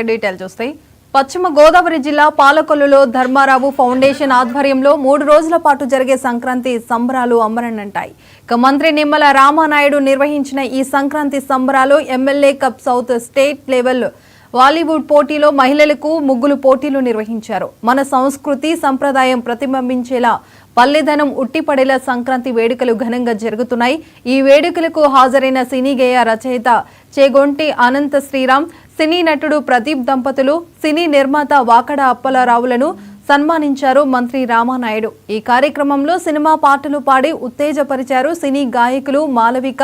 Detail చూస్తే పశ్చిమ గోదావరి జిల్లా పాలకొల్లులో ధర్మారావు ఫౌండేషన్ ఆధ్వర్యంలో 3 రోజుల పాటు జరిగే సంక్రాంతి సంబరాలు అమరనంటాయి. ఇక మంత్రి నిమ్మల రామానాయుడు నిర్వహించిన ఈ సంక్రాంతి సంబరాలు MLA cup south state level వాలీవుడ్ పోటీలో మహిళలకు ముగ్గులు పోటీలు నిర్వహించారు. మన సంస్కృతి సంప్రదాయం ప్రతిబింబించేలా పల్లెదనం ఉట్టిపడేలా సంక్రాంతి వేడుకలు ఘనంగా జరుగుతున్నాయి. ఈ వేడుకలకు హాజరైన సినీ గేయ రచయిత చేగొంటి అనంత శ్రీరామ్, సినీ నటుడు ప్రదీప్ దంపతులు, సినీ నిర్మాత వాకడ అప్పలరావులను సన్మానించారు మంత్రి రామానాయుడు. ఈ కార్యక్రమంలో సినిమా పాటలు పాడి ఉత్తేజపరిచారు సినీ గాయకులు మాలవిక,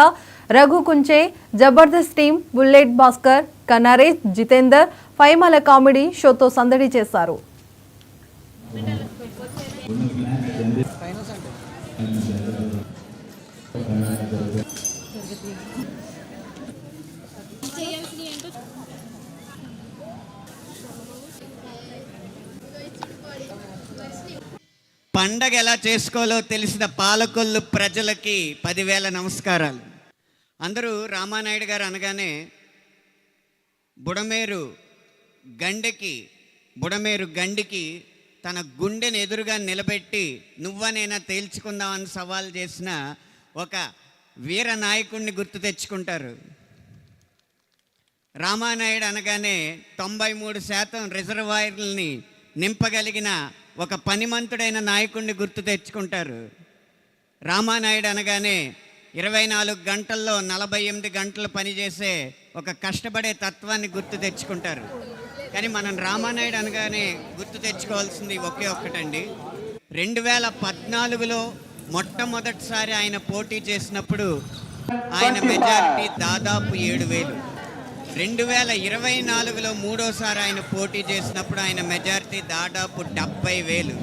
రఘు కుంచే, జబర్దస్త్ టీం, బుల్లెట్ భాస్కర్, నరేష్, జితేందర్ ఫైమల కామెడీ షోతో సందడి చేశారు. పండగ ఎలా చేసుకోవాలో తెలిసిన పాలకొల్లు ప్రజలకి 10,000 నమస్కారాలు. అందరూ రామానాయుడు గారు అనగానే బుడమేరు గండికి తన గుండెని ఎదురుగా నిలబెట్టి నువ్వనైనా తేల్చుకుందామని సవాల్ చేసిన ఒక వీర నాయకుడిని గుర్తు తెచ్చుకుంటారు. రామానాయుడు అనగానే 93% రిజర్వాయర్లని నింపగలిగిన ఒక పనిమంతుడైన నాయకుడిని గుర్తు తెచ్చుకుంటారు. రామానాయుడు అనగానే 24 గంటల్లో 48 గంటలు పనిచేసే ఒక కష్టపడే తత్వాన్ని గుర్తు తెచ్చుకుంటారు. కానీ మనం రామానాయుడు అనగానే గుర్తు తెచ్చుకోవాల్సింది ఒకే ఒక్కటండి. 2014లో మొట్టమొదటిసారి ఆయన పోటీ చేసినప్పుడు ఆయన మెజారిటీ దాదాపు 7,000. 2024లో మూడోసారి ఆయన పోటీ చేసినప్పుడు ఆయన మెజారిటీ దాదాపు 70,000.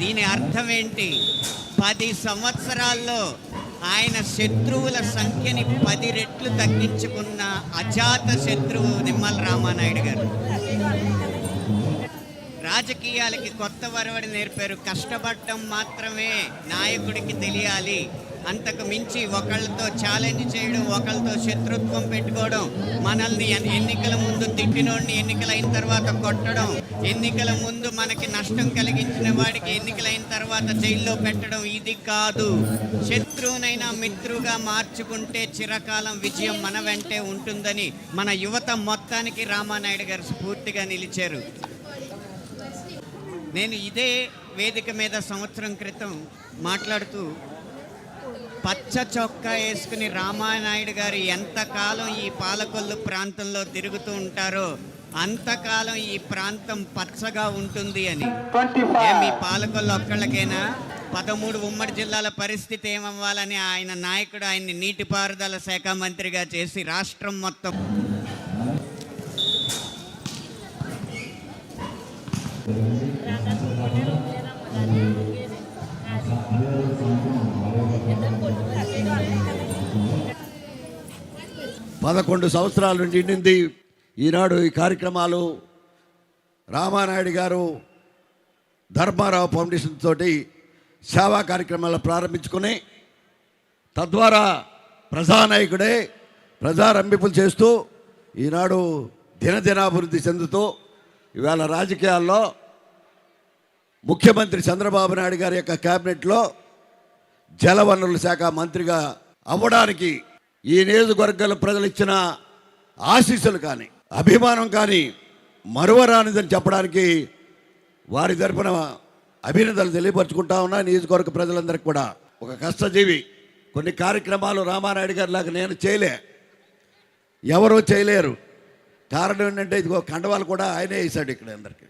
దీని అర్థం ఏంటి? 10 సంవత్సరాల్లో ఆయన శత్రువుల సంఖ్యని 10 రెట్లు తగ్గించుకున్న అజాత శత్రువు నిమ్మల రామానాయుడు గారు. రాజకీయాలకి కొత్త వరవడి నేర్పారు. కష్టపడటం మాత్రమే నాయకుడికి తెలియాలి, అంతకు మించి ఒకళ్ళతో ఛాలెంజ్ చేయడం, ఒకళ్ళతో శత్రుత్వం పెట్టుకోవడం, మనల్ని ఎన్నికల ముందు తిట్టినోడిని ఎన్నికలైన తర్వాత కొట్టడం, ఎన్నికల ముందు మనకి నష్టం కలిగించిన వాడికి ఎన్నికలైన తర్వాత జైల్లో పెట్టడం, ఇది కాదు. శత్రువునైనా మిత్రుగా మార్చుకుంటే చిరకాలం విజయం మన వెంటే ఉంటుందని మన యువత మొత్తానికి రామానాయుడు గారు స్ఫూర్తిగా నిలిచారు. నేను ఇదే వేదిక మీద సంవత్సరం క్రితం మాట్లాడుతూ పచ్చ చొక్కా వేసుకుని రామానాయుడు గారు ఎంతకాలం ఈ పాలకొల్లు ప్రాంతంలో తిరుగుతూ ఉంటారో అంతకాలం ఈ ప్రాంతం పచ్చగా ఉంటుంది అని. మీ పాలకొల్లు ఒక్కళ్ళకైనా 13 ఉమ్మడి జిల్లాల పరిస్థితి ఏమవ్వాలని ఆయన నాయకుడు ఆయన్ని నీటిపారుదల శాఖ మంత్రిగా చేసి రాష్ట్రం మొత్తం పదకొండు సంవత్సరాల నుండి నిండింది. ఈనాడు ఈ కార్యక్రమాలు రామానాయుడు గారు ధర్మారావు ఫౌండేషన్ తోటి సేవా కార్యక్రమాలు ప్రారంభించుకొని తద్వారా ప్రజానాయకుడే ప్రజారంభింపులు చేస్తూ ఈనాడు దినదినాభివృద్ధి చెందుతూ ఇవాళ రాజకీయాల్లో ముఖ్యమంత్రి చంద్రబాబు నాయుడు గారి యొక్క క్యాబినెట్లో జలవనరుల శాఖ మంత్రిగా అవ్వడానికి ఈ నియోజకవర్గాల ప్రజలు ఇచ్చిన ఆశీస్సులు కానీ అభిమానం కానీ మరువరానిదని చెప్పడానికి వారి తరపున అభినందనలు తెలియపరుచుకుంటా ఉన్నా. నియోజకవర్గ ప్రజలందరికీ కూడా ఒక కష్టజీవి. కొన్ని కార్యక్రమాలు రామానాయుడు గారి లాగా నేను చేయలే, ఎవరూ చేయలేరు. కారణం ఏంటంటే ఇదిగో కండవాలు కూడా ఆయనే వేసాడు ఇక్కడ అందరికీ.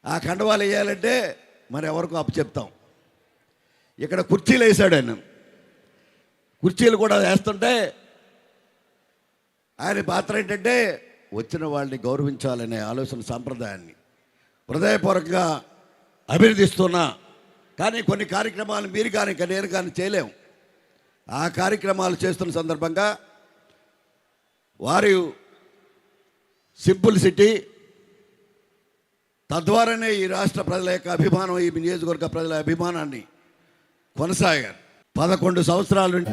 ఆ కండవాలు వేయాలంటే మరి ఎవరికో అప్పచెప్తాం. ఇక్కడ కుర్చీలు వేసాడు ఆయన. కుర్చీలు కూడా వేస్తుంటే ఆయన పాత్ర ఏంటంటే వచ్చిన వాళ్ళని గౌరవించాలనే ఆలోచన సాంప్రదాయాన్ని హృదయపూర్వకంగా అభినందిస్తున్నా. కానీ కొన్ని కార్యక్రమాలు మీరు కానీ నేను కానీ చేయలేము. ఆ కార్యక్రమాలు చేస్తున్న సందర్భంగా వారు సింపుల్ సిటీ తద్వారానే ఈ రాష్ట్ర ప్రజల యొక్క అభిమానం, ఈ నియోజకవర్గ ప్రజల అభిమానాన్ని కొనసాగారు. 11 సంవత్సరాల నుండి